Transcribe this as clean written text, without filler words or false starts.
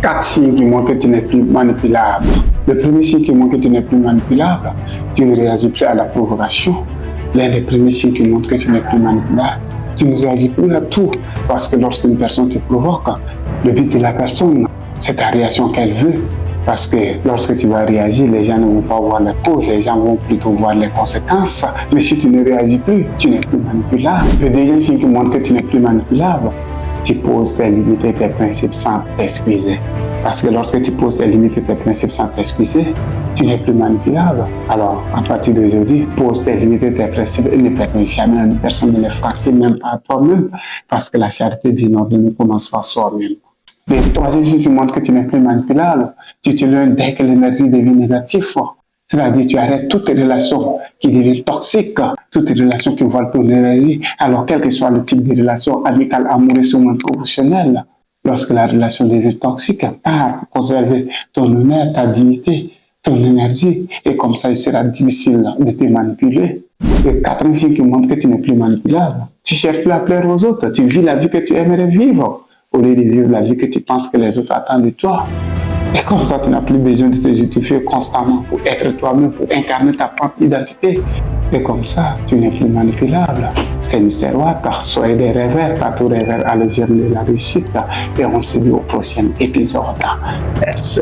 4 signes qui montrent que tu n'es plus manipulable. Le premier signe qui montre que tu n'es plus manipulable, tu ne réagis plus à la provocation. L'un des premiers signes qui montre que tu n'es plus manipulable, tu ne réagis plus à tout. Parce que lorsqu'une personne te provoque, le but de la personne, c'est ta réaction qu'elle veut. Parce que lorsque tu vas réagir, les gens ne vont pas voir les causes, les gens vont plutôt voir les conséquences. Mais si tu ne réagis plus, tu n'es plus manipulable. Le deuxième signe qui montre que tu n'es plus manipulable, tu poses tes limites et tes principes sans t'excuser. Parce que lorsque tu poses tes limites et tes principes sans t'excuser, tu n'es plus manipulable. Alors, à partir d'aujourd'hui, pose tes limites et tes principes et ne permets jamais à une personne de les froisser, même pas à toi-même. Parce que la charité bien ordonnée commence par soi-même. Le troisième signe qui montre que tu n'es plus manipulable, tu te lèves dès que l'énergie devient négative. C'est-à-dire tu arrêtes toutes les relations qui deviennent toxiques, toutes les relations qui volent ton énergie. Alors, quel que soit le type de relation, amicale, amoureuse ou même professionnelle, lorsque la relation devient toxique, pour conserver ton honneur, ta dignité, ton énergie, et comme ça, il sera difficile de te manipuler. Le quatrième signe qui montre que tu n'es plus manipulable, tu ne cherches plus à plaire aux autres, tu vis la vie que tu aimerais vivre, au lieu de vivre la vie que tu penses que les autres attendent de toi. Et comme ça, tu n'as plus besoin de te justifier constamment pour être toi-même, pour incarner ta propre identité. Et comme ça, tu n'es plus manipulable. C'est Mr. Watt. Soyez des rêveurs, pas tout rêveur à le germe de la réussite. Et on se dit au prochain épisode. Merci.